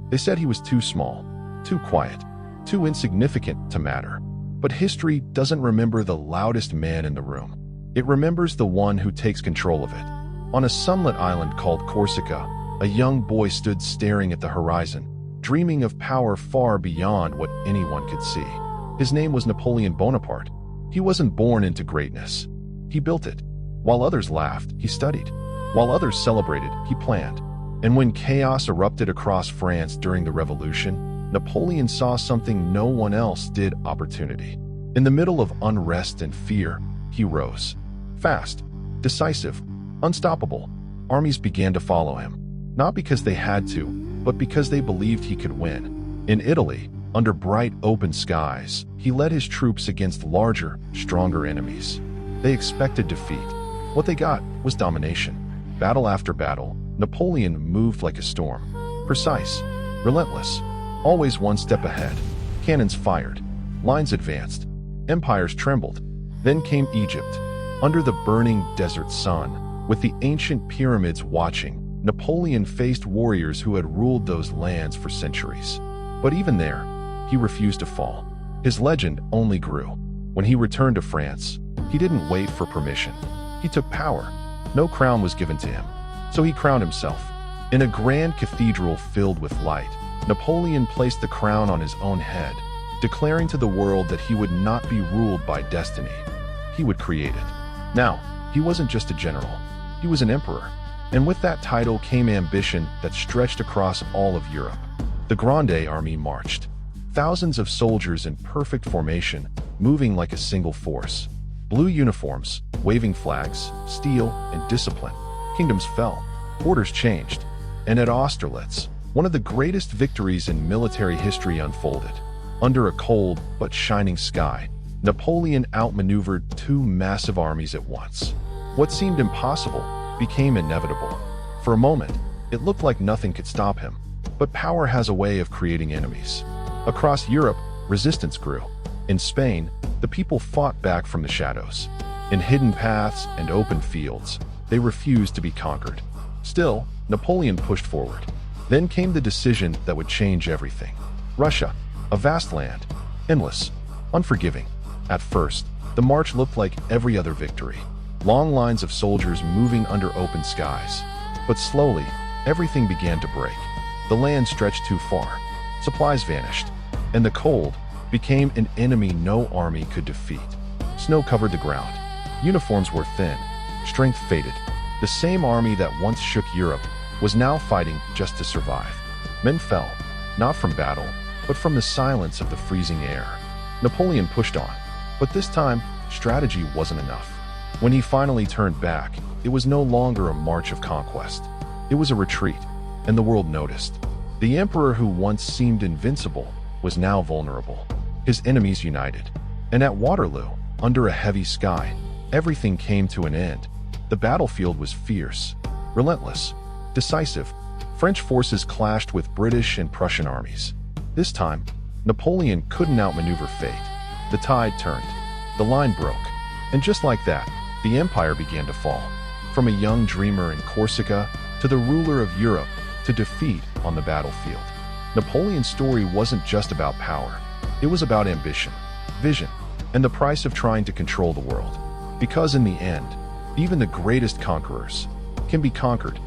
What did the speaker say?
They said he was too small, too quiet, too insignificant to matter. But history doesn't remember the loudest man in the room. It remembers the one who takes control of it. On a sunlit island called Corsica, a young boy stood staring at the horizon, dreaming of power far beyond what anyone could see. His name was Napoleon Bonaparte. He wasn't born into greatness. He built it. While others laughed, he studied. While others celebrated, he planned. And when chaos erupted across France during the Revolution, Napoleon saw something no one else did: opportunity. In the middle of unrest and fear, he rose. Fast, decisive, unstoppable. Armies began to follow him, not because they had to, but because they believed he could win. In Italy, under bright open skies, he led his troops against larger, stronger enemies. They expected defeat. What they got was domination. Battle after battle, Napoleon moved like a storm. Precise, relentless, always one step ahead. Cannons fired, lines advanced, empires trembled. Then came Egypt. Under the burning desert sun, with the ancient pyramids watching, Napoleon faced warriors who had ruled those lands for centuries. But even there, he refused to fall. His legend only grew. When he returned to France, he didn't wait for permission. He took power. No crown was given to him, so he crowned himself. In a grand cathedral filled with light, Napoleon placed the crown on his own head, declaring to the world that he would not be ruled by destiny. He would create it. Now, he wasn't just a general. He was an emperor. And with that title came ambition that stretched across all of Europe. The Grande Army marched. Thousands of soldiers in perfect formation, moving like a single force. Blue uniforms, waving flags, steel, and discipline. Kingdoms fell. Borders changed. And at Austerlitz, one of the greatest victories in military history unfolded. Under a cold but shining sky, Napoleon outmaneuvered two massive armies at once. What seemed impossible became inevitable. For a moment, it looked like nothing could stop him. But power has a way of creating enemies. Across Europe, resistance grew. In Spain, the people fought back from the shadows. In hidden paths and open fields, they refused to be conquered. Still, Napoleon pushed forward. Then came the decision that would change everything. Russia, a vast land, endless, unforgiving. At first, the march looked like every other victory. Long lines of soldiers moving under open skies. But slowly, everything began to break. The land stretched too far. Supplies vanished. And the cold became an enemy no army could defeat. Snow covered the ground. Uniforms were thin. Strength faded. The same army that once shook Europe was now fighting just to survive. Men fell, not from battle, but from the silence of the freezing air. Napoleon pushed on. But this time, strategy wasn't enough. When he finally turned back, it was no longer a march of conquest. It was a retreat, and the world noticed. The emperor who once seemed invincible was now vulnerable. His enemies united. And at Waterloo, under a heavy sky, everything came to an end. The battlefield was fierce, relentless, decisive. French forces clashed with British and Prussian armies. This time, Napoleon couldn't outmaneuver fate. The tide turned. The line broke. And just like that, the empire began to fall. From a young dreamer in Corsica to the ruler of Europe to defeat on the battlefield. Napoleon's story wasn't just about power. It was about ambition, vision, and the price of trying to control the world. Because in the end, even the greatest conquerors can be conquered